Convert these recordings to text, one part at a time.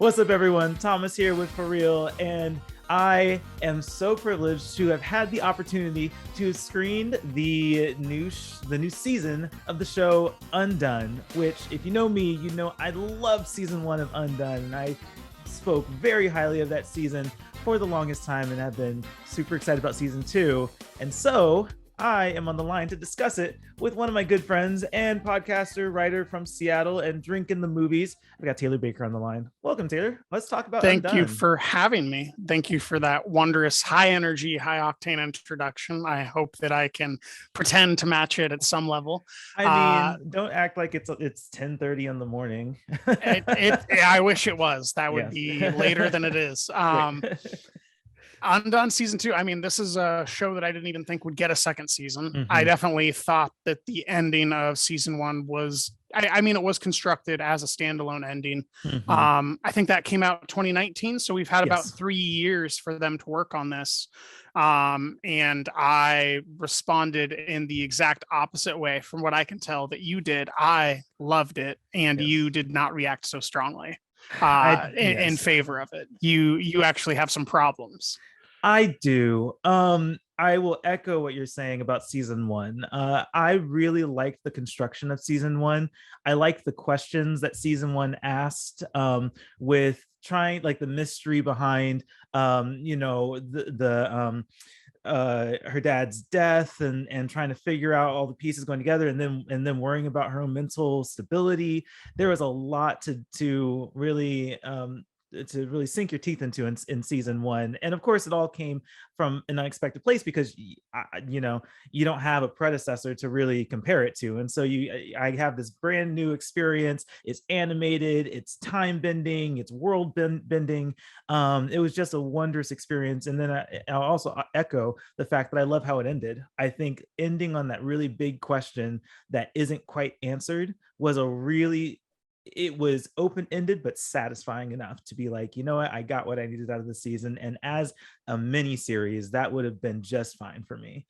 What's up, everyone? Thomas here with For Real, and I am so privileged to have had the opportunity to screen the new season of the show Undone, which, if you know me, you know I love season 1 of Undone, and I spoke very highly of that season for the longest time and have been super excited about season 2. And so I am on the line to discuss it with one of my good friends and podcaster, writer from Seattle and Drinking the Movies. I got Taylor Baker on the line. Welcome, Taylor. Let's talk about Thank Undone. you for having me. Thank you for that wondrous, high energy, high octane introduction. I hope that I can pretend to match it at some level. I mean, don't act like it's 10:30 in the morning. I wish it was. That would Yes. be later than it is. Undone season 2. I mean, this is a show that I didn't even think would get a second season. Mhm. I definitely thought that the ending of season 1 was, I mean, it was constructed as a standalone ending. Mhm. I think that came out 2019. So we've had about Yes. 3 years for them to work on this. And I responded in the exact opposite way from what I can tell that you did. I loved it, and Yes. you did not react so strongly in Yes. favor of it. You actually have some problems. I do. I will echo what you're saying about season 1. I really liked the construction of season 1. I liked the questions that season 1 asked, with trying, like, the mystery behind, her dad's death, and trying to figure out all the pieces going together, and then worrying about her own mental stability. There was a lot to really sink your teeth into in season 1, and of course it all came from an unexpected place because you don't have a predecessor to really compare it to, and so I have this brand new experience. It's animated, it's time bending, it's world bending. It was just a wondrous experience. And then I'll also echo the fact that I love how it ended. I think ending on that really big question that isn't quite answered was it was open-ended but satisfying enough to be like, you know what, I got what I needed out of the season, and as a mini series that would have been just fine for me.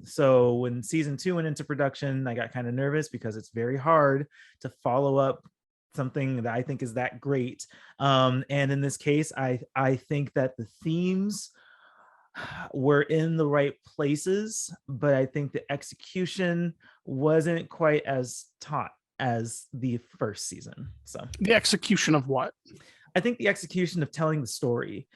So when season 2 went into production, I got kind of nervous because it's very hard to follow up something that I think is that great. And in this case, I think that the themes were in the right places, but I think the execution wasn't quite as taut as the first season. So The execution of what? I think the execution of telling the story.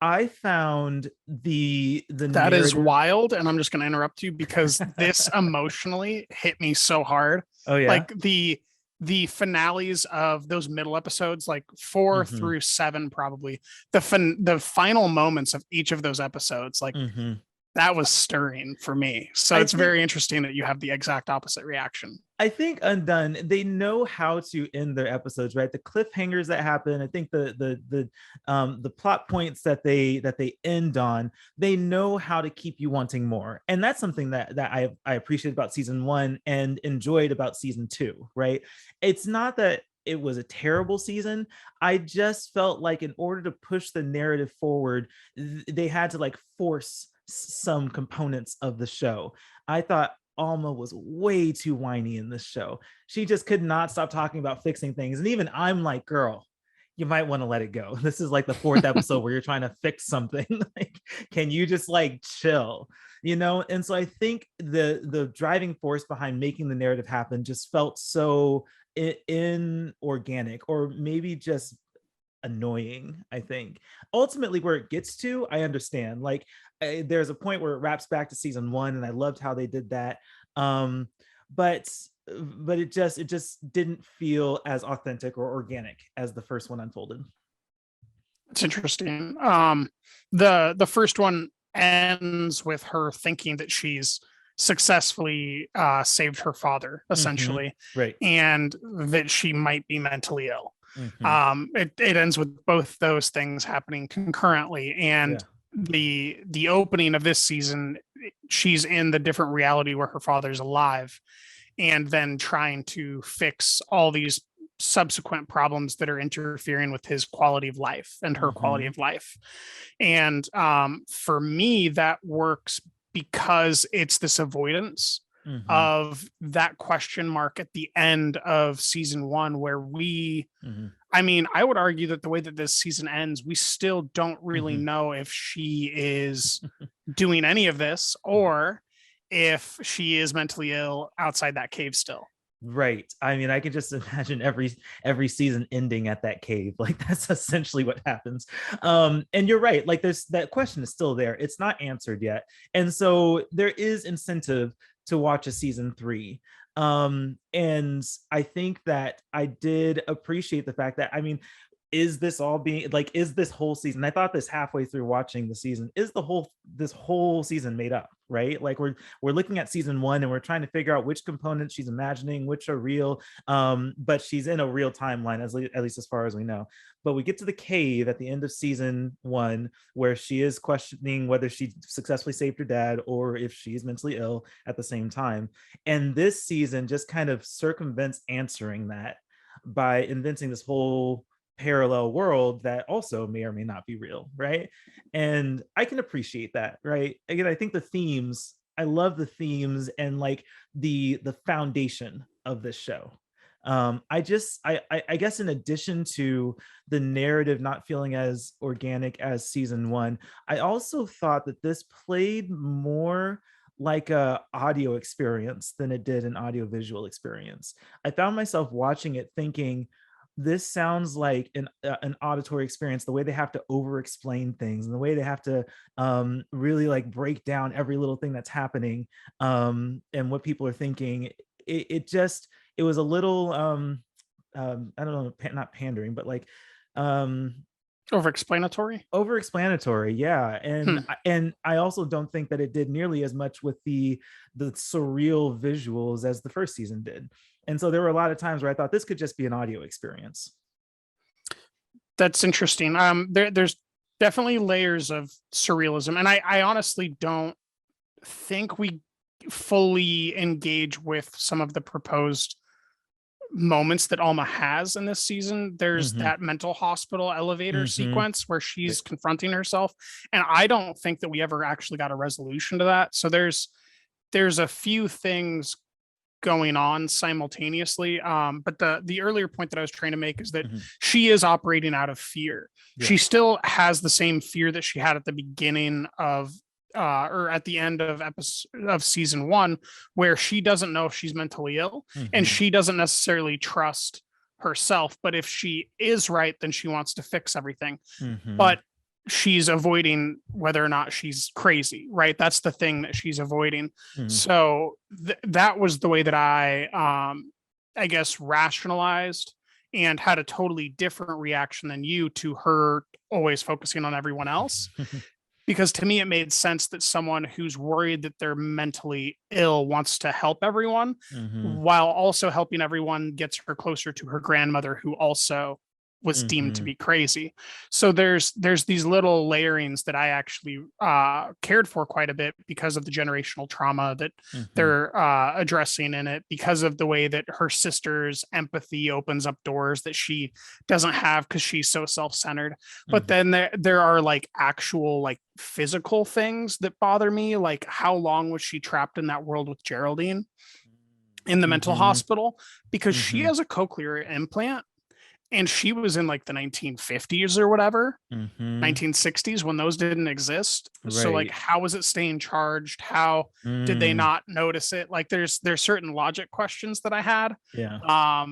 I found the That is narrative. wild, and I'm just going to interrupt you because this emotionally hit me so hard. Oh yeah. Like the finales of those middle episodes, like 4 Mhm. through 7, probably the final moments of each of those episodes, like Mhm. that was stirring for me. So it's very interesting that you have the exact opposite reaction. I think Undone, they know how to end their episodes, right? The cliffhangers that happen, I think the plot points that they end on, they know how to keep you wanting more, and that's something that I appreciate about season 1 and enjoyed about season 2. Right? It's not that it was a terrible season. I just felt like in order to push the narrative forward, they had to like force some components of the show. I thought Alma was way too whiny in this show. She just could not stop talking about fixing things. And even I'm like, girl, you might want to let it go. This is like the 4th episode where you're trying to fix something. Like, can you just like chill? And so I think the driving force behind making the narrative happen just felt so inorganic, or maybe just annoying. I think ultimately where it gets to, I understand, like, there's a point where it wraps back to season 1, and I loved how they did that. But it just didn't feel as authentic or organic as the first one unfolded. It's interesting. The first one ends with her thinking that she's successfully saved her father, essentially, Right. and that she might be mentally ill. It ends with both those things happening concurrently, and the opening of this season, she's in the different reality where her father's alive, and then trying to fix all these subsequent problems that are interfering with his quality of life and her quality of life. And for me, that works because it's this avoidance. of that question mark at the end of season 1, where I mean, I would argue that the way that this season ends, we still don't really know if she is doing any of this or if she is mentally ill outside that cave still. Right. I mean, I can just imagine every season ending at that cave. Like that's essentially what happens. And you're right. Like there's that question is still there. It's not answered yet. And so there is incentive to watch a season 3. And I think that I did appreciate the fact that, I mean, is this all being like, is this whole season, I thought this halfway through watching the season, is this whole season made up, right? Like we're looking at season 1 and we're trying to figure out which components she's imagining, which are real. But she's in a real timeline, at least as far as we know. But we get to the cave at the end of season 1 where she is questioning whether she successfully saved her dad or if she is mentally ill at the same time. And this season just kind of circumvents answering that by inventing this whole parallel world that also may or may not be real, right? And I can appreciate that, right? Again, I think I love the themes and like the foundation of this show. I guess in addition to the narrative not feeling as organic as season 1, I also thought that this played more like a audio experience than it did an audiovisual experience. I found myself watching it thinking, this sounds like an auditory experience, the way they have to over explain things and the way they have to really like break down every little thing that's happening, and what people are thinking. It was a little I don't know, not pandering, but like over-explanatory, yeah. And I also don't think that it did nearly as much with the surreal visuals as the first season did. And so there were a lot of times where I thought this could just be an audio experience. That's interesting. There's definitely layers of surrealism, and I honestly don't think we fully engage with some of the proposed moments that Alma has in this season. There's that mental hospital elevator sequence where she's confronting herself, and I don't think that we ever actually got a resolution to that. So there's a few things going on simultaneously. But the earlier point that I was trying to make is that she is operating out of fear. Yeah. She still has the same fear that she had at the beginning of or at the end of season 1, where she doesn't know if she's mentally ill and she doesn't necessarily trust herself. But if she is right, then she wants to fix everything. But she's avoiding whether or not she's crazy, right? That's the thing that she's avoiding. So that was the way that I guess rationalized and had a totally different reaction than you to her always focusing on everyone else. Because to me, it made sense that someone who's worried that they're mentally ill wants to help everyone while also helping everyone gets her closer to her grandmother, who also was deemed to be crazy. So there's these little layerings that I actually cared for quite a bit because of the generational trauma that they're addressing in it, because of the way that her sister's empathy opens up doors that she doesn't have because she's so self-centered. But then there are like actual like physical things that bother me, like how long was she trapped in that world with Geraldine in the mental hospital, because she has a cochlear implant. And she was in like the 1950s or whatever, 1960s, when those didn't exist. Right. So like, how was it staying charged? How did they not notice it? Like there's certain logic questions that I had. Yeah.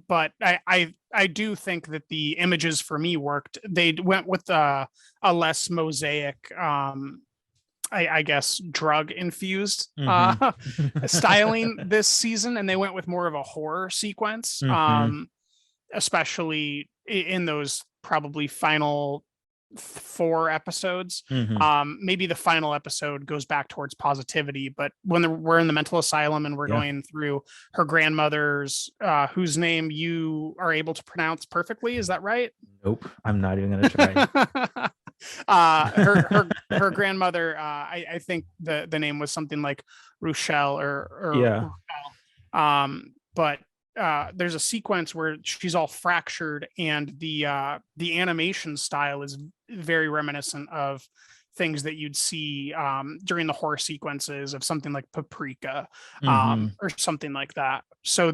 But I do think that the images for me worked. They went with a less mosaic, I guess, drug infused styling this season. And they went with more of a horror sequence. Especially in those probably final 4 episodes. Maybe the final episode goes back towards positivity, but when we're in the mental asylum and we're going through her grandmother's, whose name you are able to pronounce perfectly, is that right? Nope, I'm not even gonna try. Her grandmother, I think the name was something like Rochelle or Rochelle. But there's a sequence where she's all fractured, and the animation style is very reminiscent of things that you'd see during the horror sequences of something like Paprika, or something like that. So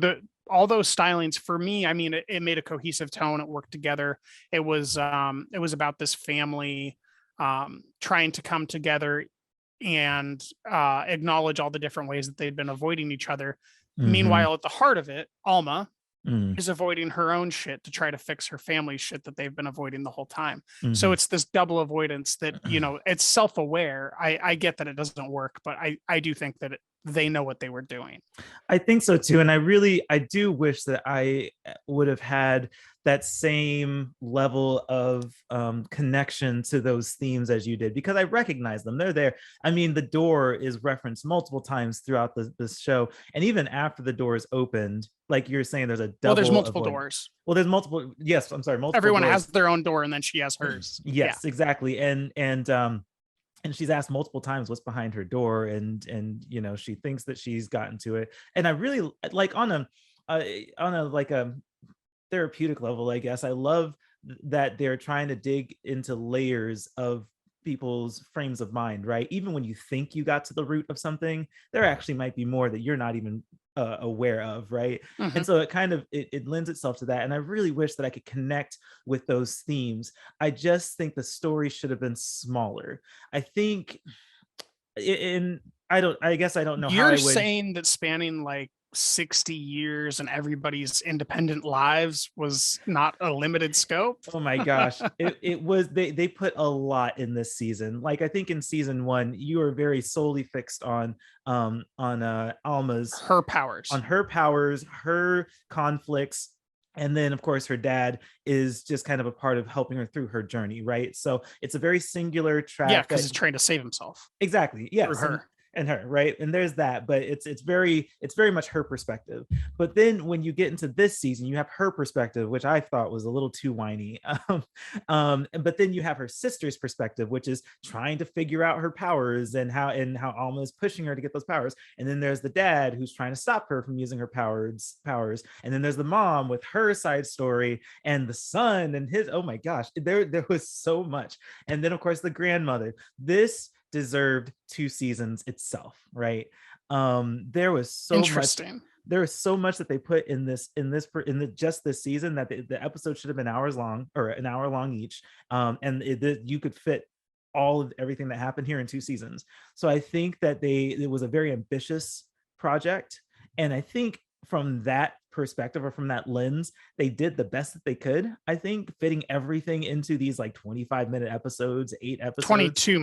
all those stylings for me, I mean, it made a cohesive tone. It worked together. It was about this family trying to come together and acknowledge all the different ways that they'd been avoiding each other. Meanwhile, at the heart of it, Alma is avoiding her own shit to try to fix her family's shit that they've been avoiding the whole time. So it's this double avoidance that, you know, it's self-aware. I get that it doesn't work, but I do think that they know what they were doing. I think so too. And I do wish that I would have had that same level of connection to those themes as you did, because I recognize them. They're there. I mean, the door is referenced multiple times throughout this show. And even after the door is opened, like you're saying, there's a double. Well, there's multiple doors. Well, there's multiple. Yes, I'm sorry. Multiple. Everyone doors. has their own door, and then she has hers. Yes, yeah. Exactly. And she's asked multiple times what's behind her door, and you know, she thinks that she's gotten to it. And I really like on a like a therapeutic level, I guess, I love that they're trying to dig into layers of people's frames of mind, right? Even when you think you got to the root of something, there actually might be more that you're not even aware of, right? And so it kind of it lends itself to that. And I really wish that I could connect with those themes. I just think the story should have been smaller. I think I guess I don't know. You're saying that spanning like 60 years and everybody's independent lives was not a limited scope? Oh my gosh. It was, they put a lot in this season. Like, I think in season 1 you were very solely fixed on Alma's her powers, her conflicts, and then of course her dad is just kind of a part of helping her through her journey, right? So it's a very singular track. Yeah, because he's trying to save himself. Exactly. Yes. Through her. And her, right? And there's that, but it's very much her perspective. But then when you get into this season, you have her perspective, which I thought was a little too whiny. But then you have her sister's perspective, which is trying to figure out her powers and how Alma is pushing her to get those powers. And then there's the dad who's trying to stop her from using her powers. And then there's the mom with her side story, and the son and his, oh my gosh, there was so much. And then of course the grandmother. This deserved 2 seasons itself, right? There was so much that they put in just this season that the episode should have been hours long, or an hour long each, and you could fit all of everything that happened here in 2 seasons. So I think that it was a very ambitious project, and I think from that perspective, or from that lens, they did the best that they could. I think fitting everything into these like 25-minute episodes, 8 episodes, 22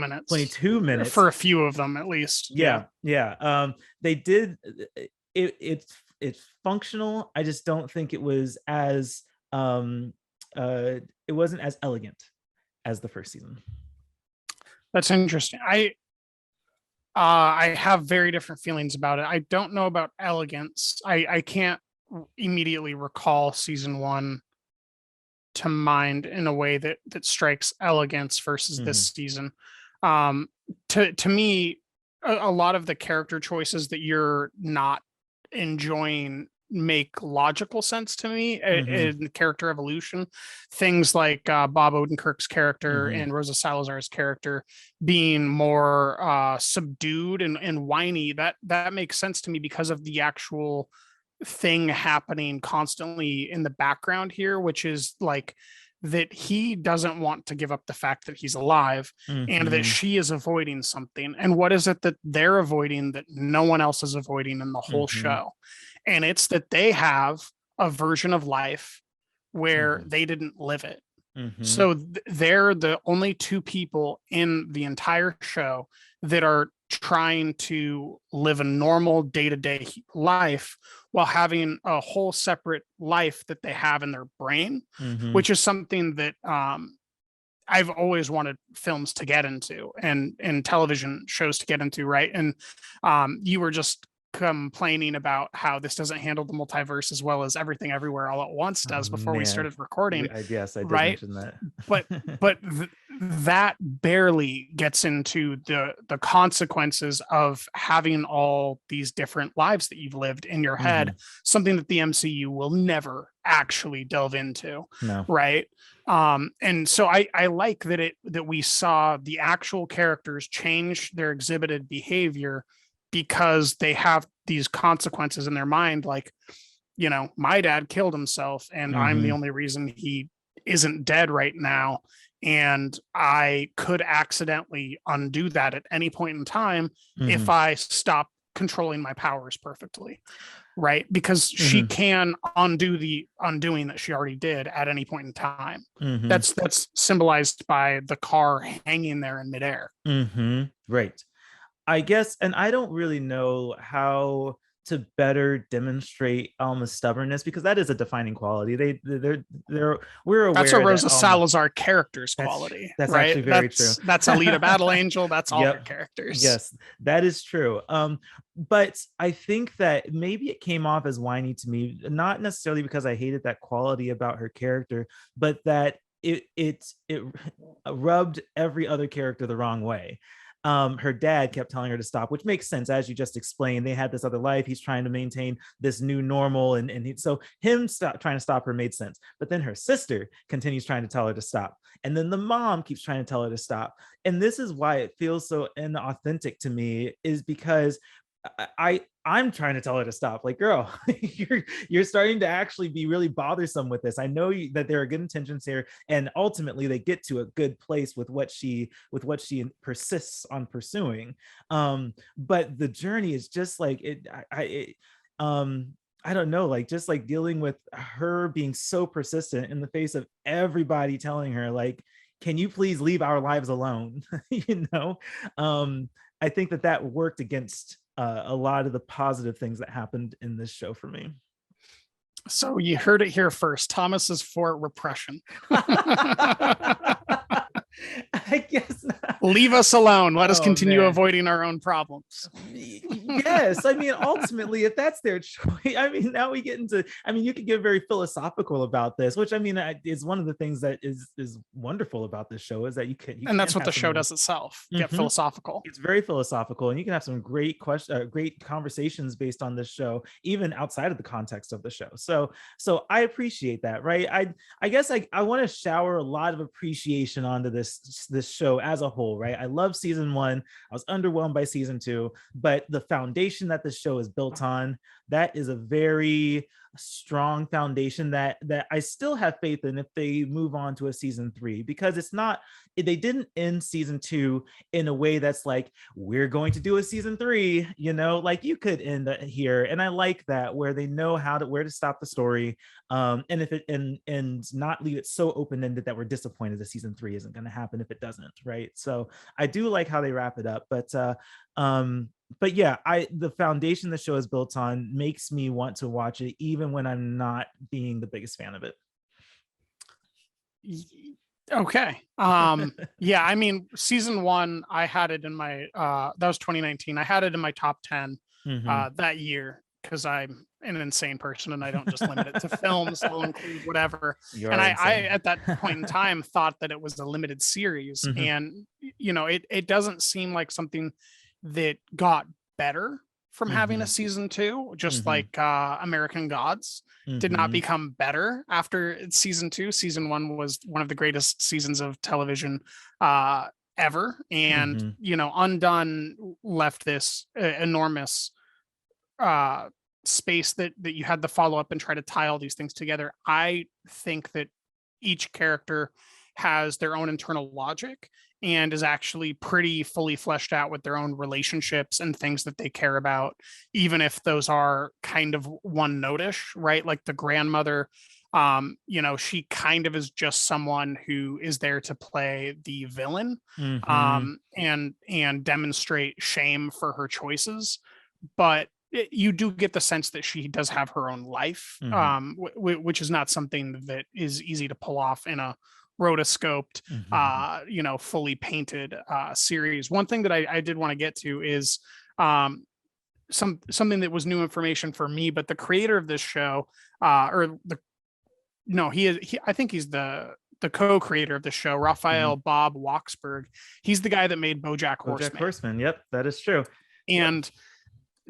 minutes for a few of them at least. Yeah. They did it's functional. I just don't think it was as it wasn't as elegant as the first season. That's interesting. I have very different feelings about it. I don't know about elegance. I can't immediately recall season 1 to mind in a way that strikes elegance versus this season. To me, a lot of the character choices that you're not enjoying make logical sense to me in character evolution. Things like Bob Odenkirk's character and Rosa Salazar's character being more subdued and whiny, that makes sense to me because of the actual thing happening constantly in the background here, which is like that he doesn't want to give up the fact that he's alive, and that she is avoiding something. And what is it that they're avoiding that no one else is avoiding in the whole show? And it's that they have a version of life where they didn't live it. So they're the only 2 people in the entire show that are trying to live a normal day-to-day life while having a whole separate life that they have in their brain, which is something that I've always wanted films to get into and television shows to get into, right? And you were just complaining about how this doesn't handle the multiverse as well as Everything Everywhere All at Once does before we started recording. Yes, I did mention that. but that barely gets into the consequences of having all these different lives that you've lived in your head, something that the MCU will never actually delve into. No. Right. And so I like that we saw the actual characters change their exhibited behavior because they have these consequences in their mind. Like, you know, my dad killed himself and I'm the only reason he isn't dead right now. And I could accidentally undo that at any point in time if I stop controlling my powers perfectly. Right. Because she can undo the undoing that she already did at any point in time. That's symbolized by the car hanging there in midair. Right. I guess, and I don't really know how to better demonstrate Alma's stubbornness, because that is a defining quality. We're aware that's a Rosa that Salazar character's quality. That's right? actually very true. That's Alita Battle Angel. That's all her characters. Yes, that is true. But I think that maybe it came off as whiny to me, not necessarily because I hated that quality about her character, but that it rubbed every other character the wrong way. Her dad kept telling her to stop, which makes sense. As you just explained, they had this other life. He's trying to maintain this new normal. So him trying to stop her made sense. But then her sister continues trying to tell her to stop. And then the mom keeps trying to tell her to stop. And this is why it feels so inauthentic to me, is because I'm trying to tell her to stop. Like, girl, you're starting to actually be really bothersome with this. I know that there are good intentions here, and ultimately they get to a good place with what she persists on pursuing. But the journey is just like I don't know, like just like dealing with her being so persistent in the face of everybody telling her, like, can you please leave our lives alone? I think that worked against a lot of the positive things that happened in this show for me. So you heard it here first. Thomas is for repression. I guess not. Leave us alone. Let us continue avoiding our own problems. Yes. I mean, ultimately, if that's their choice, I mean, now we get into, you could get very philosophical about this, which is one of the things that is wonderful about this show, is that you and that's what the show does itself. Get philosophical. It's very philosophical, and you can have some great conversations based on this show, even outside of the context of the show. So I appreciate that, right? I guess I want to shower a lot of appreciation onto this show as a whole, right? I love season 1. I was underwhelmed by season 2, but the foundation that the show is built on, that is a very strong foundation that I still have faith in if they move on to a season 3, because they didn't end season 2 in a way that's like, we're going to do a season 3, like you could end here. And I like that, where they know where to stop the story, and not leave it so open-ended that we're disappointed that season 3 isn't going to happen if it doesn't, right? So I do like how they wrap it up, but yeah, the foundation the show is built on makes me want to watch it, even when I'm not being the biggest fan of it. Okay. Yeah, I mean, season 1, I had it in my that was 2019. I had it in my top 10 that year, because I'm an insane person and I don't just limit it to films. I'll include whatever. And I at that point in time thought that it was a limited series, and it doesn't seem like something that got better from having a season 2, just like American Gods did not become better after season 2. Season 1 was one of the greatest seasons of television ever. And, Undone left this enormous space that you had to follow up and try to tie all these things together. I think that each character has their own internal logic and is actually pretty fully fleshed out with their own relationships and things that they care about, even if those are kind of one notish, right? Like the grandmother, she kind of is just someone who is there to play the villain, and demonstrate shame for her choices. But you do get the sense that she does have her own life, which is not something that is easy to pull off in a rotoscoped, fully painted series. One thing that I did want to get to is something that was new information for me, but the creator of this show, I think he's the the co-creator of the show, Raphael Bob Waksberg. He's the guy that made BoJack Horseman. Yep, that is true. And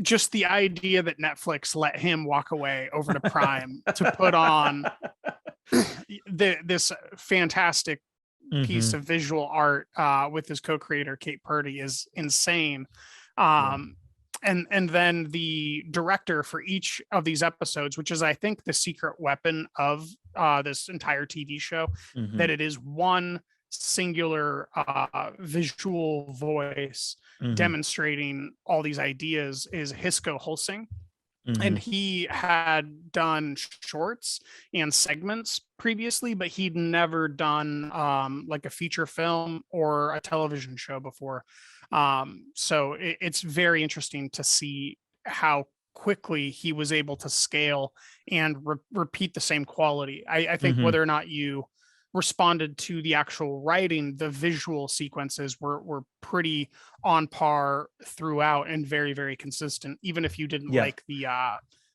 just the idea that Netflix let him walk away over to Prime to put on this fantastic piece of visual art with his co-creator Kate Purdy is insane. And then the director for each of these episodes, which is I think the secret weapon of this entire TV show, that it is one singular visual voice demonstrating all these ideas, is Hisco Hulsing. And he had done shorts and segments previously, but he'd never done like a feature film or a television show before. So it's very interesting to see how quickly he was able to scale and repeat the same quality. I think whether or not you responded to the actual writing, the visual sequences were pretty on par throughout and very, very consistent. Even if you didn't like the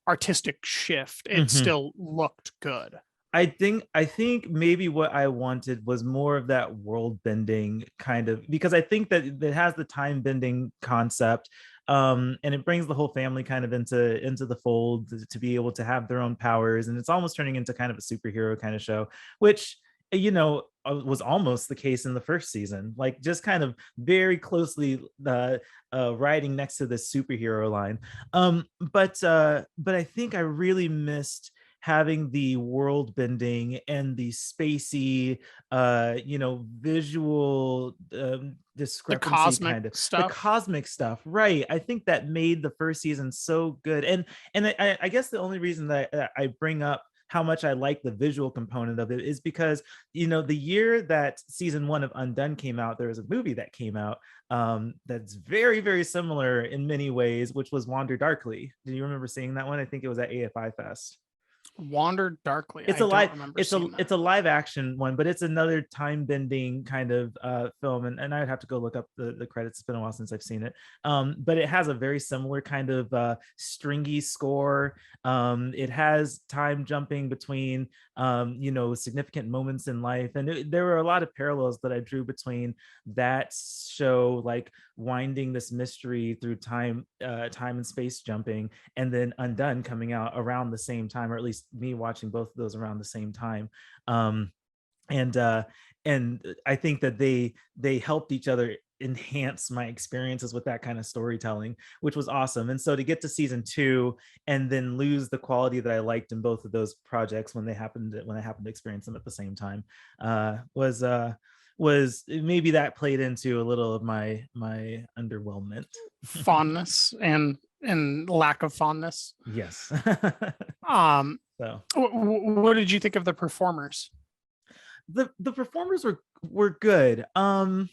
artistic shift, it still looked good. I think maybe what I wanted was more of that world bending kind of, because I think that it has the time bending concept, and it brings the whole family kind of into the fold to be able to have their own powers, and it's almost turning into kind of a superhero kind of show, which, you know, was almost the case in the first season, like just kind of very closely riding next to this superhero line. But I think I really missed having the world bending and the spacey visual discrepancy, the cosmic stuff, right? I think that made the first season so good. And I guess the only reason that I bring up how much I like the visual component of it is because, you know, the year that season 1 of Undone came out, there was a movie that came out that's very, very similar in many ways, which was Wander Darkly. Do you remember seeing that one? I think it was at AFI Fest. Wander Darkly. It's a live action one, but it's another time bending kind of film, and I would have to go look up the credits. It's been a while since I've seen it, but it has a very similar kind of stringy score. It has time jumping between significant moments in life, and there were a lot of parallels that I drew between that show, like winding this mystery through time and space jumping, and then Undone coming out around the same time, or at least me watching both of those around the same time. And I think that they helped each other enhance my experiences with that kind of storytelling, which was awesome. And so to get to season 2 and then lose the quality that I liked in both of those projects when I happened to experience them at the same time was maybe that played into a little of my underwhelmment. Fondness and lack of fondness. Yes. So what did you think of the performers? The performers were good. I'm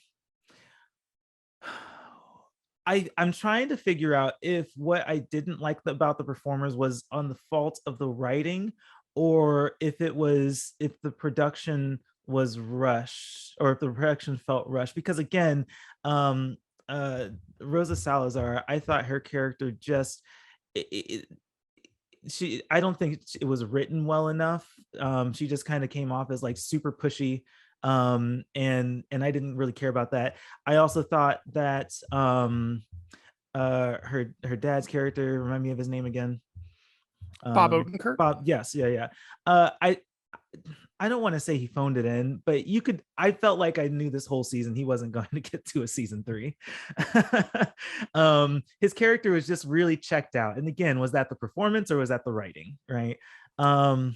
trying to figure out if what I didn't like about the performers was on the fault of the writing, or if the production was rushed, or if the production felt rushed. Because again, Rosa Salazar, I thought her character just I don't think it was written well enough. She just kind of came off as like super pushy, and I didn't really care about that. I also thought that her dad's character, remind me of his name again. Bob Odenkirk. Bob, yes, yeah. I don't want to say he phoned it in, but I felt like I knew this whole season he wasn't going to get to a season 3. His character was just really checked out. And again, was that the performance or was that the writing? Right. You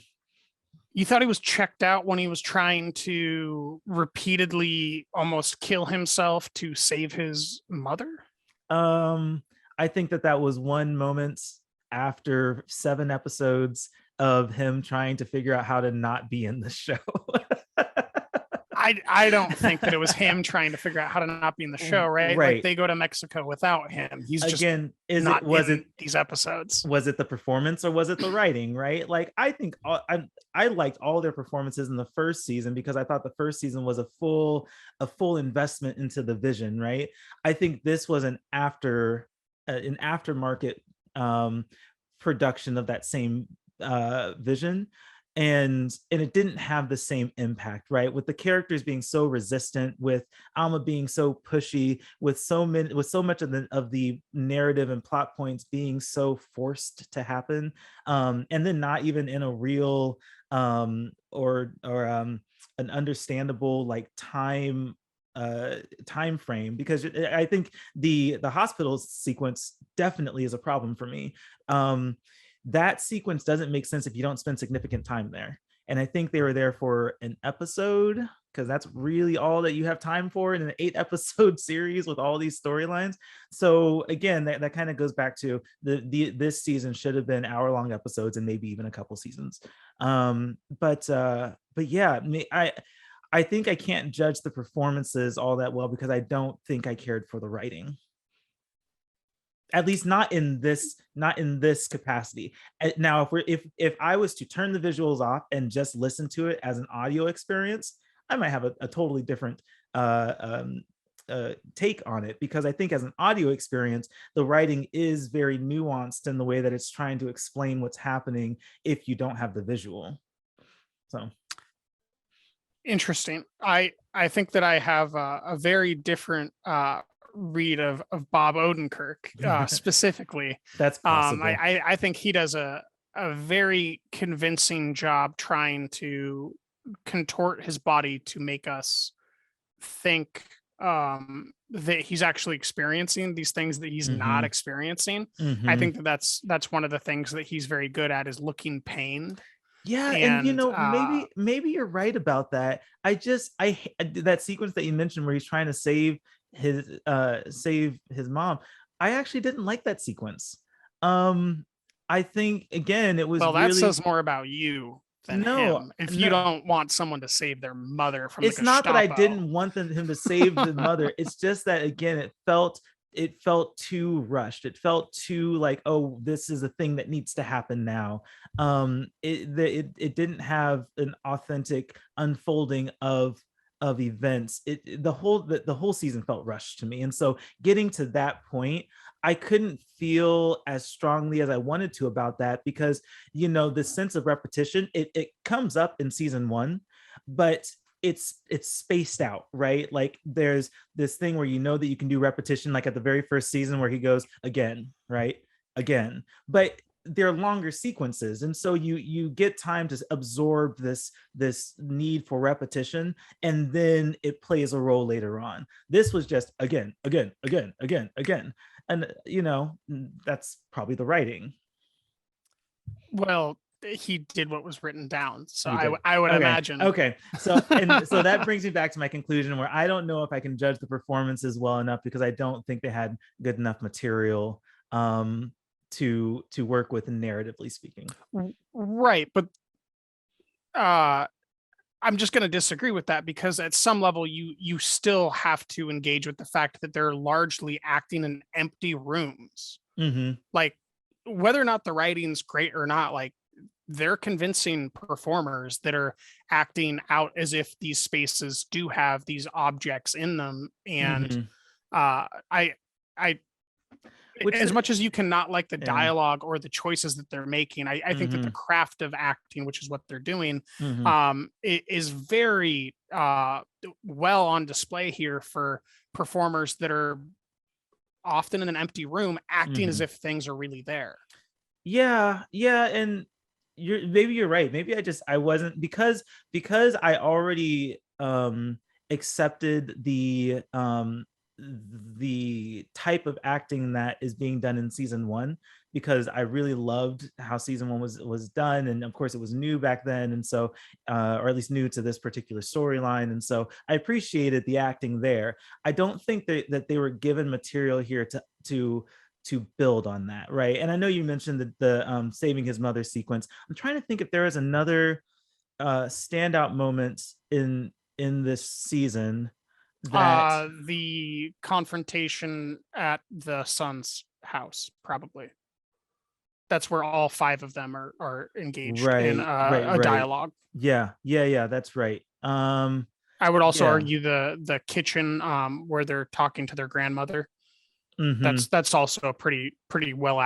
thought he was checked out when he was trying to repeatedly almost kill himself to save his mother? I think that was one moment after 7 episodes of him trying to figure out how to not be in the show. I don't think that it was him trying to figure out how to not be in the show, right? Like they go to Mexico without him. He's just these episodes. Was it the performance or was it the writing, right? Like I think I liked all their performances in the first season because I thought the first season was a full investment into the vision, right? I think this was an aftermarket production of that same vision. and it didn't have the same impact, right? With the characters being so resistant, with Alma being so pushy, with so much of the narrative and plot points being so forced to happen, and then not even in a real or an understandable like time frame, because I think the hospital sequence definitely is a problem for me. That sequence doesn't make sense if you don't spend significant time there. And I think they were there for an episode, because that's really all that you have time for in an 8 episode series with all these storylines. So again, that kind of goes back to this season should have been hour-long episodes and maybe even a couple seasons. But yeah, I think I can't judge the performances all that well because I don't think I cared for the writing. At least not in this capacity. Now, if I was to turn the visuals off and just listen to it as an audio experience, I might have a totally different take on it, because I think as an audio experience, the writing is very nuanced in the way that it's trying to explain what's happening if you don't have the visual. So interesting. I think that I have a very different read of Bob Odenkirk specifically. That's possible. I think he does a very convincing job trying to contort his body to make us think that he's actually experiencing these things that he's not experiencing. I think that that's one of the things that he's very good at, is looking pained. Yeah, and you know, maybe you're right about that. I that sequence that you mentioned where he's trying to save his mom. I actually didn't like that sequence. I think again it was well, that really... says more about you than him. If you don't want someone to save their mother from it's not that I didn't want him to save the mother. It's just that again it felt too rushed. It felt too like, oh, this is a thing that needs to happen now. It didn't have an authentic unfolding of events. The whole season felt rushed to me, and so getting to that point, I couldn't feel as strongly as I wanted to about that, because the sense of repetition, it comes up in season 1, but it's spaced out, right? Like there's this thing where that you can do repetition, like at the very first season where he goes again, right? Again. But they're longer sequences, and so you get time to absorb this need for repetition, and then it plays a role later on. This was just again, and that's probably the writing. Well, he did what was written down, so I would imagine. Okay, so that brings me back to my conclusion, where I don't know if I can judge the performances well enough, because I don't think they had good enough material to work with, narratively speaking. Right, but I'm just going to disagree with that, because at some level you still have to engage with the fact that they're largely acting in empty rooms. Like whether or not the writing's great or not, like they're convincing performers that are acting out as if these spaces do have these objects in them. And as much as you cannot like the dialogue or the choices that they're making, I think that the craft of acting, which is what they're doing, it is very well on display here for performers that are often in an empty room acting as if things are really there. Yeah, and maybe you're right. Maybe I wasn't, because I already accepted the type of acting that is being done in season 1, because I really loved how season 1 was done, and of course it was new back then, and so or at least new to this particular storyline, and so I appreciated the acting there. I don't think that they were given material here to build on that, right? And I know you mentioned the saving his mother sequence. I'm trying to think if there is another standout moment in this season. The confrontation at the son's house, probably. That's where all 5 of them are engaged in a dialogue. Yeah, that's right. I would also argue the kitchen where they're talking to their grandmother. That's also a pretty well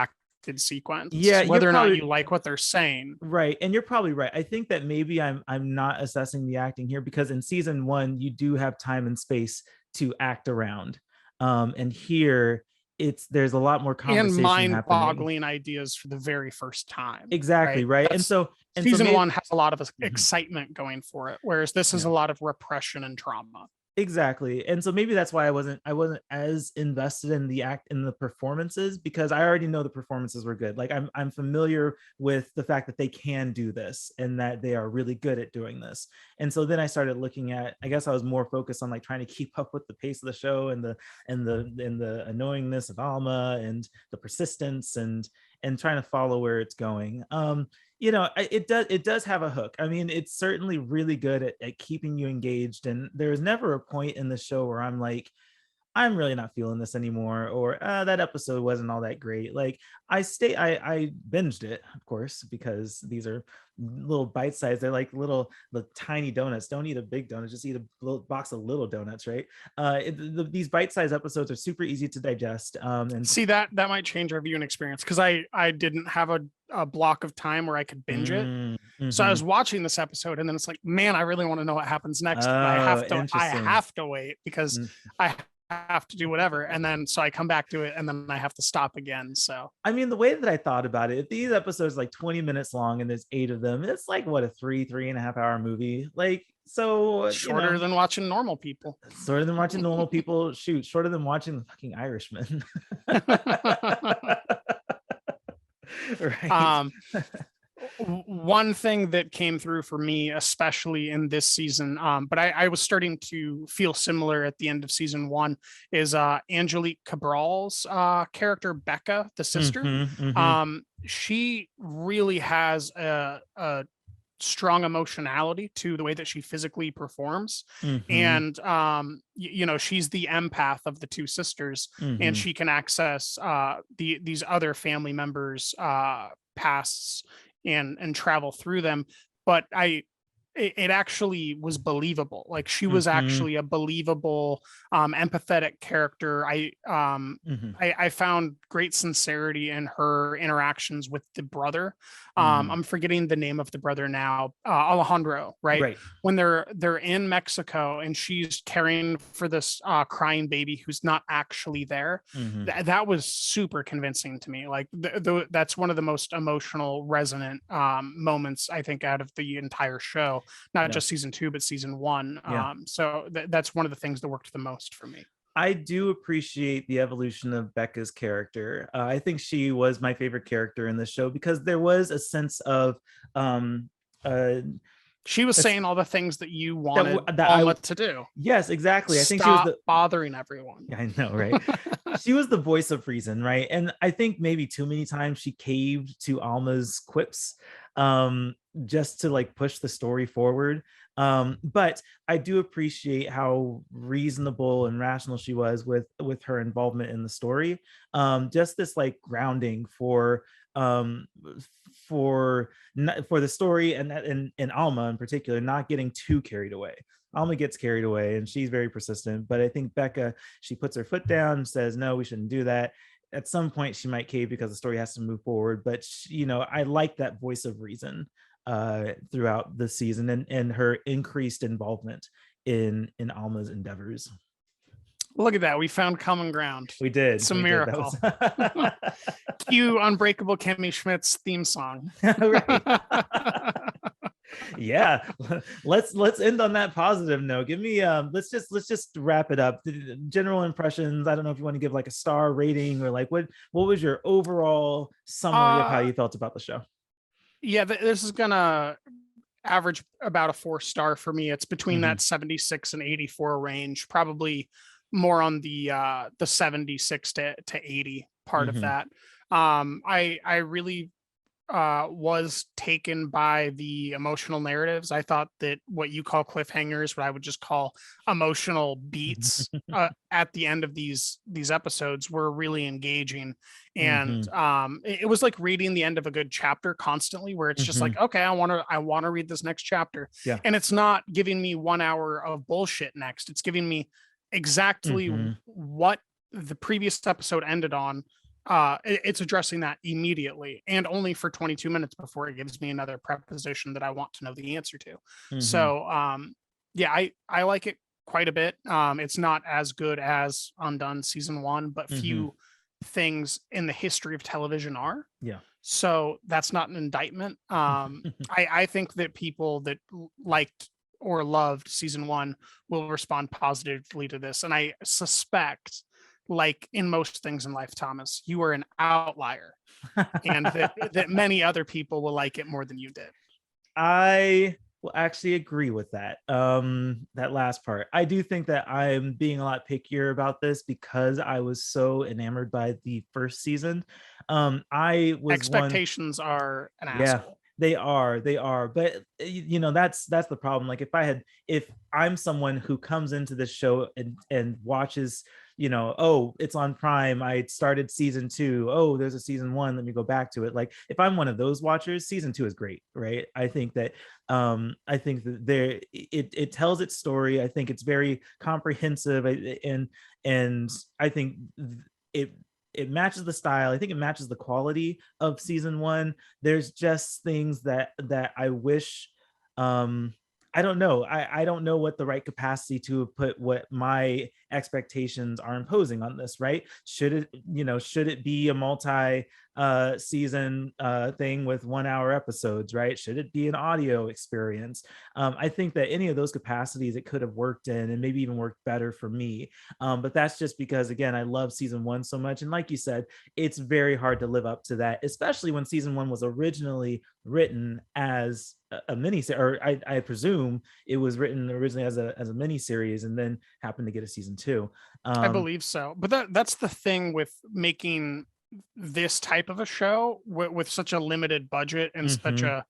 scripted sequence, Yeah, whether or not you like what they're saying. Right. And you're probably right. I think that maybe I'm not assessing the acting here, because in season 1 you do have time and space to act around. And here there's a lot more And conversation happening. mind-boggling ideas for the very first time. Exactly, right. And so season maybe, 1 has a lot of Mhm. excitement going for it, whereas this is a lot of repression and trauma. Exactly. And so maybe that's why I wasn't as invested in the performances, because I already know the performances were good. Like I'm familiar with the fact that they can do this and that they are really good at doing this. And so then I started looking at, I guess I was more focused on like trying to keep up with the pace of the show and the annoyingness of Alma and the persistence and trying to follow where it's going. It does have a hook. I mean, it's certainly really good at keeping you engaged, and there's never a point in the show where I'm like, I'm really not feeling this anymore, or that episode wasn't all that great. Like I binged it, of course, because these are little bite size. They're like the tiny donuts. Don't eat a big donut, just eat a little box of little donuts, right? These bite size episodes are super easy to digest. And see that might change our viewing experience, because I didn't have a block of time where I could binge it. So I was watching this episode, and then it's like, man, I really want to know what happens next, but I have to wait because I have to do whatever, and then so I come back to it, and then I have to stop again. So I mean, the way that I thought about it, if these episodes are like 20 minutes long and there's 8 of them, it's like what, a 3.5 hour movie. Like, so shorter than watching normal people. Shorter than watching normal people. Shoot, shorter than watching the fucking Irishman. Right. One thing that came through for me, especially in this season, but I was starting to feel similar at the end of season 1, is Angelique Cabral's character, Becca, the sister. She really has a strong emotionality to the way that she physically performs. And she's the empath of the two sisters, and she can access these other family members pasts and travel through them. But it actually was believable. Like, she was actually a believable, empathetic character. I found great sincerity in her interactions with the brother. I'm forgetting the name of the brother now. Alejandro, right? When they're in Mexico and she's caring for this crying baby who's not actually there. That was super convincing to me. Like, that's one of the most emotional, resonant moments, I think, out of the entire show. Not just season 2, but season 1. So that's one of the things that worked the most for me. I do appreciate the evolution of Becca's character. I think she was my favorite character in the show because there was a sense of she was saying all the things that you wanted Alma to do. Yes, exactly. I think she was bothering everyone. I know, right? She was the voice of reason, right? And I think maybe too many times she caved to Alma's quips just to like push the story forward. But I do appreciate how reasonable and rational she was with her involvement in the story. Just this like grounding for the story and Alma in particular, not getting too carried away. Alma gets carried away and she's very persistent, but I think Becca, she puts her foot down and says, no, we shouldn't do that. At some point she might cave because the story has to move forward, but I like that voice of reason throughout the season and her increased involvement in Alma's endeavors. Look at that. We found common ground. We did. It's a miracle. Cue Unbreakable Kimmy Schmidt's theme song. Yeah, let's end on that positive note. Give me let's just wrap it up. General impressions. I don't know if you want to give like a star rating or like what was your overall summary of how you felt about the show? Yeah, this is gonna average about a 4-star for me. It's between that 76 and 84 range, probably more on the 76 to 80 part of that. I really was taken by the emotional narratives. I thought that what you call cliffhangers, what I would just call emotional beats at the end of these episodes, were really engaging. And it was like reading the end of a good chapter constantly, where it's just like, okay, I want to read this next chapter. And it's not giving me 1 hour of bullshit next. It's giving me exactly what the previous episode ended on, it's addressing that immediately, and only for 22 minutes before it gives me another preposition that I want to know the answer to. Mm-hmm. So yeah, I like it quite a bit. It's not as good as Undone season one, but Mm-hmm. few things in the history of television are. Yeah. So that's not an indictment. I think that people that liked or loved season one will respond positively to this. And I suspect, like in most things in life, Thomas, you are an outlier, and that many other people will like it more than you did. I will actually agree with that. That last part. I do think that I'm being a lot pickier about this because I was so enamored by the first season. I was one. Expectations are an Yeah, asshole. they are, but that's the problem. Like if I'm someone who comes into this show and watches, oh, it's on Prime, I started season 2, oh, there's a season 1, let me go back to it. Like if I'm one of those watchers, season 2 is great, right? I think that there it tells its story. I think it's very comprehensive, and I think it it matches the style. I think it matches the quality of season 1. There's just things that I wish, um I don't know. I don't know what the right capacity to put what my expectations are imposing on this, right? Should it be a multi season thing with 1 hour episodes, right? Should it be an audio experience? I think that any of those capacities it could have worked in and maybe even worked better for me. But that's just because, again, I love season 1 so much. And like you said, it's very hard to live up to that, especially when season 1 was originally written as a mini, or I presume it was written originally as a mini series and then happened to get a season 2. I believe so. But that's the thing with making this type of a show with such a limited budget and such Mhm.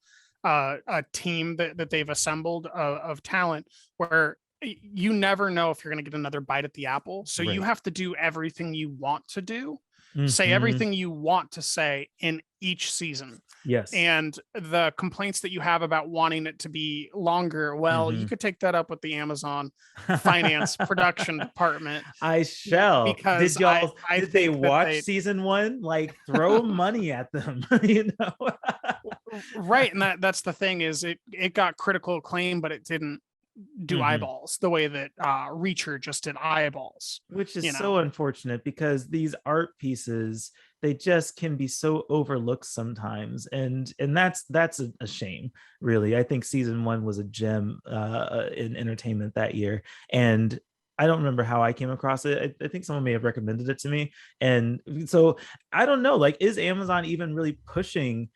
a team that they've assembled of talent, where you never know if you're going to get another bite at the apple. So you Right. have to do everything you want to do, say Mhm. everything you want to say in each season. Yes. And the complaints that you have about wanting it to be longer, well, you Mhm. could take that up with the Amazon finance production department, I shall. because Did I y'all I did they think that watch they season 1? Like throw money at them, you know? right, and that's the thing, is it got critical acclaim, but it didn't do Mhm. eyeballs the way that Reacher just did eyeballs. Which is You so know, unfortunate because these art pieces, they just can be so overlooked sometimes, and that's a shame, really. I think season 1 was a gem in entertainment that year, and I don't remember how I came across it. I think someone may have recommended it to me, and so I don't know, like, is Amazon even really pushing,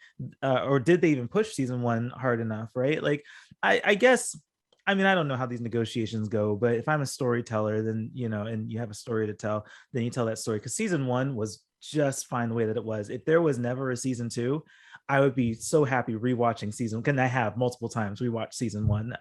or did they even push season 1 hard enough, right? Like, I guess, I mean, I don't know how these negotiations go, but if I'm a storyteller, then, and you have a story to tell, then you tell that story. Because season 1 was just fine the way that it was. If there was never a season 2, I would be so happy rewatching season. Can I have multiple times rewatch season 1,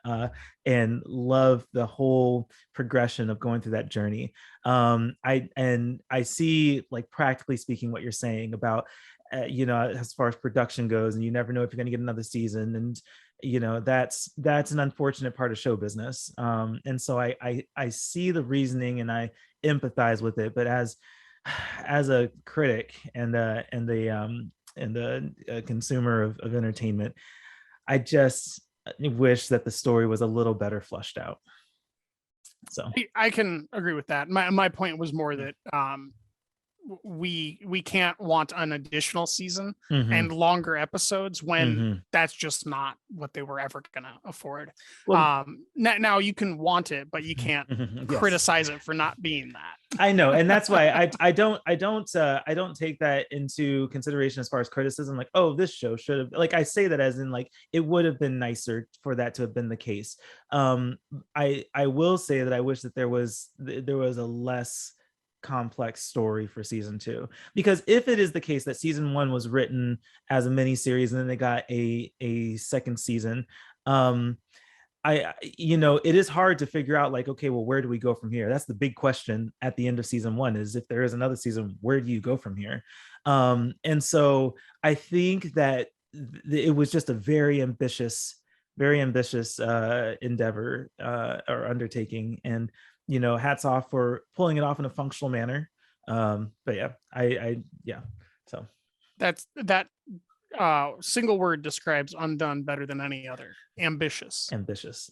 and love the whole progression of going through that journey. I see, like, practically speaking, what you're saying about, as far as production goes, and you never know if you're going to get another season, and that's an unfortunate part of show business. And so I see the reasoning and I empathize with it, but as a critic and a consumer of entertainment, I just wish that the story was a little better flushed out. So I can agree with that. My point was more that we can't want an additional season mm-hmm, and longer episodes when mm-hmm. that's just not what they were ever gonna afford. Well, Now you can want it, but you can't yes, criticize it for not being that. I know, and that's why I don't take that into consideration as far as criticism. Like, oh, this show should have, like, I say that as in, like, it would have been nicer for that to have been the case. I will say that I wish that there was a less complex story for season 2, because if it is the case that season 1 was written as a mini series and then they got a second season, um it is hard to figure out, like, okay, well, where do we go from here? That's the big question at the end of season 1, is if there is another season, where do you go from here? And so I think that it was just a very ambitious endeavor, or undertaking. And hats off for pulling it off in a functional manner. But yeah, I so that single word describes Undone better than any other. Ambitious.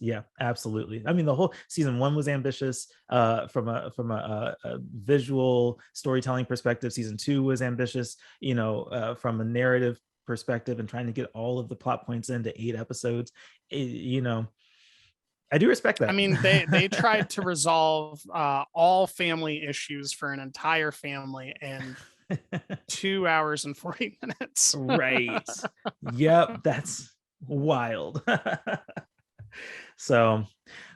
Yeah, absolutely. I mean, the whole season 1 was ambitious from a visual storytelling perspective. Season 2 was ambitious, from a narrative perspective, and trying to get all of the plot points into 8 episodes. I do respect that. I mean, they tried to resolve all family issues for an entire family in 2 hours and 40 minutes. Right. Yep, that's wild. So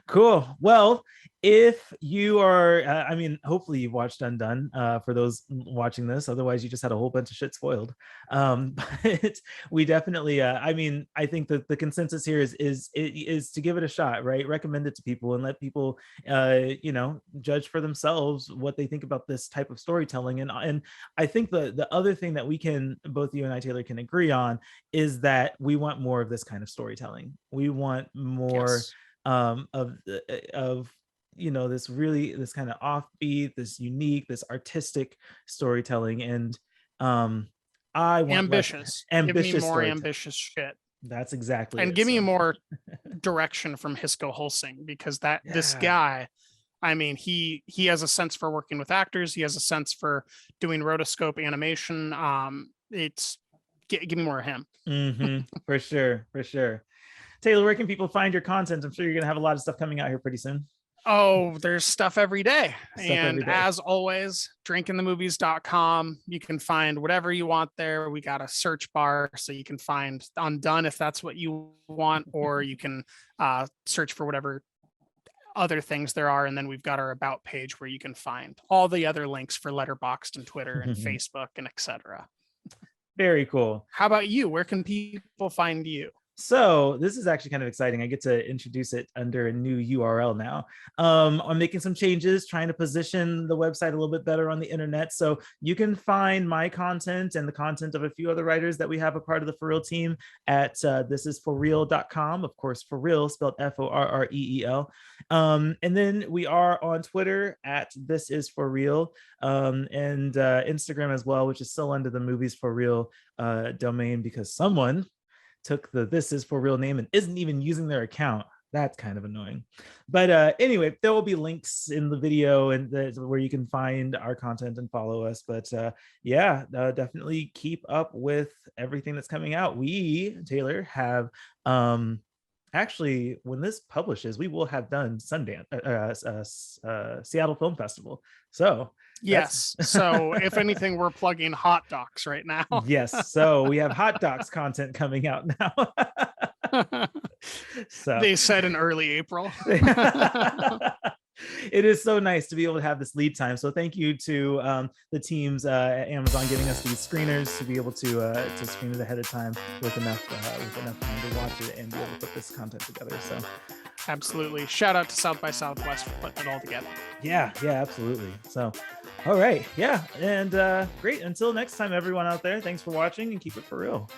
cool. Well, if you are, hopefully you've watched Undone, for those watching this. Otherwise, you just had a whole bunch of shit spoiled. But we definitely, I think that the consensus here is to give it a shot, right? Recommend it to people and let people, judge for themselves what they think about this type of storytelling. And I think the other thing that we can, both you and I, Taylor, can agree on is that we want more of this kind of storytelling. We want more. Yes. Of this kind of offbeat, this unique, this artistic storytelling, and I want ambitious. Give me more ambitious shit. That's exactly and it, give me more direction from Hisco Hulsing, because this guy, I mean, he has a sense for working with actors. He has a sense for doing rotoscope animation. Give me more of him. For sure. Taylor, where can people find your content? I'm sure you're going to have a lot of stuff coming out here pretty soon. Oh, there's stuff every day. As always, drinkingthemovies.com. You can find whatever you want there. We got a search bar, so you can find Undone if that's what you want, or you can search for whatever other things there are. And then we've got our about page where you can find all the other links for Letterboxd and Twitter and Facebook and etc. Very cool. How about you? Where can people find you? So this is actually kind of exciting. I get to introduce it under a new URL now. I'm making some changes, trying to position the website a little bit better on the internet. So you can find my content and the content of a few other writers that we have a part of the For Real team at thisisforreal.com. Of course, For Real spelled FORREEL. And then we are on Twitter at This Is For Real, and Instagram as well, which is still under the Movies For Real domain, because someone took the This Is For Real name and isn't even using their account. That's kind of annoying. But anyway, there will be links in the video and where you can find our content and follow us. But definitely keep up with everything that's coming out. We, Taylor, have actually, when this publishes, we will have done Sundance, Seattle Film Festival. So yes. So if anything, we're plugging Hot Docs right now. Yes. So we have Hot Docs content coming out now. So they said in early April. It is so nice to be able to have this lead time. So thank you to the teams at Amazon giving us these screeners to be able to screen it ahead of time with enough time to watch it and be able to put this content together. So absolutely. Shout out to South by Southwest for putting it all together. Yeah, absolutely. So, all right. Yeah. And great. Until next time, everyone out there, thanks for watching and keep it for real.